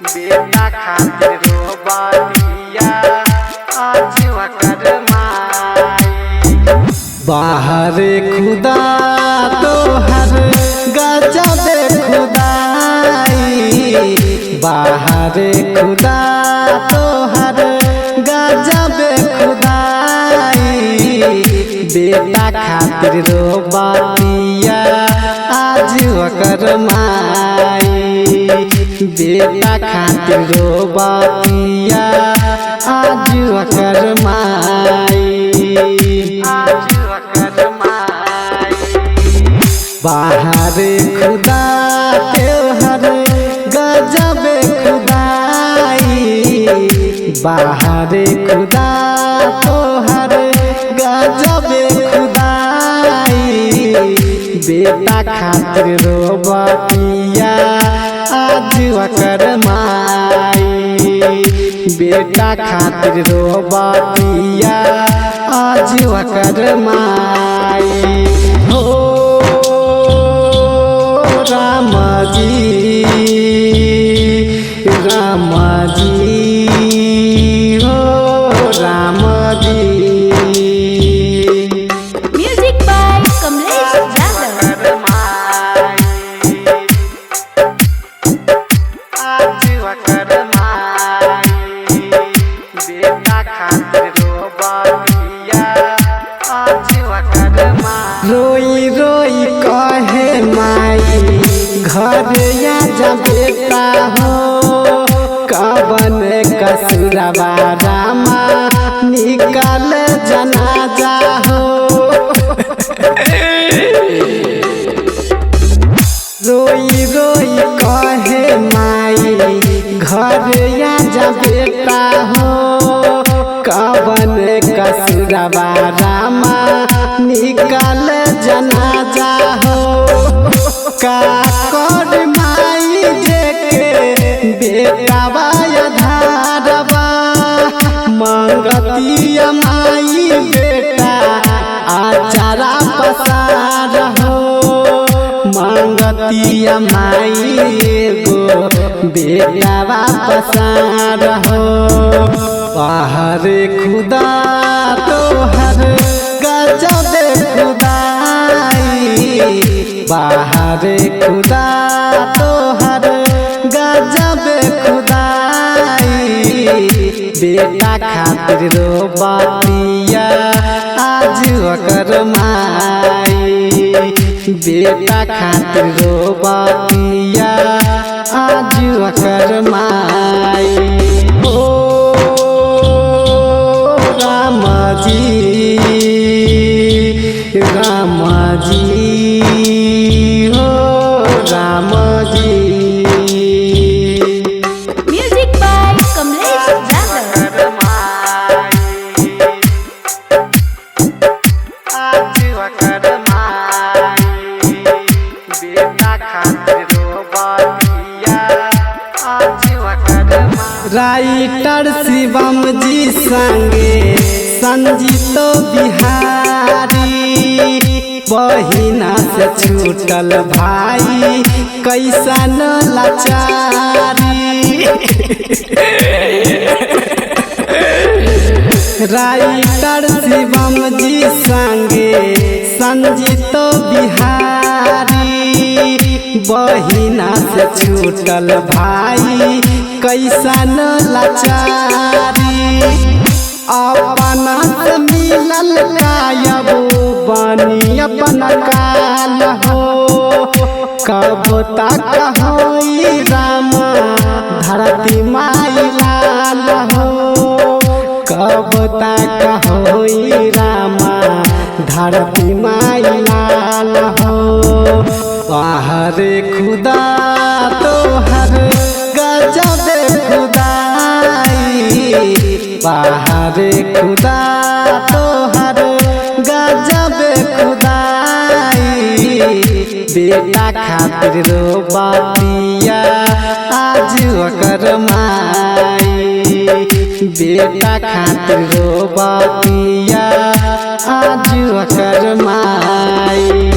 बेटा खातिर रोबतिया आज वकर माई। बाहर खुदा तोहर गजब खुदाई, बाहर खुदा तोहर गजब खुदाई। बेटा खातिर रोबतिया आज वकर माई, बेटा खातिर रोबतिया आज वकर माई, आज वकर माई। बाहर खुदा तोहर गजब खुदाई, बाहर खुदा तोहर गजब खुदाई। बेटा खातिर रोबतिया आज वकर माई, बेटा खातिर रोबतिया आज वकर माई। हो राम जी राम जी, हो Ram ji. Music by Kamlesh Yadav. वकर माई आज वकर माई। बेटा खातिर रोबतिया आज वकर माई। रोई रोई कहे माई घर जा बेटा हो, कवन कसुरवा रामा निकल जनाजा हो। रोई रोई कहे माई घर जा बेटा हो, कवन कसुरवा रामा निकल जनाजा हो। का कर माई जेके बेटा धारवा मंगतिया माई बेटा आचारा पसार हो। मंगतिया माई एगो बेटा पसार हो। बाहर खुदा तोहर गजब खुदाई, बाहर खुदा तोहर गजब खुदाई। बेटा खातिर रोबतिया आज वकर माई, बेटा खातिर रोबतिया आज वकर माई। ओ राम जी राम जी, हो Ram ji. Music by Kamlesh Yadav. वकर माई आज वकर माई। बेटा खातिर रोबतिया आज वकर माई। राइटर शिवम जी संगे संजीतो बिहारी, बहिना से छूटल भाई कैसन लाचारी। राइटर शिवम जी संगे संजीतो बिहारी, बहिना से छूटल भाई कैसन लाचारी। अपना से मिलल कायब बनी अपन काल हो, कब तक होई राम धरती माई लाल हो। कब तक होई रामा धरती माई लाल हो। बाहर खुदा तोहर गजब खुदाई, बाहर खुदा तोहर गजब खुदाई। बेटा खातिर रोबतिया आज वकर माई, बेटा खातिर रोबतिया आज वकर माई।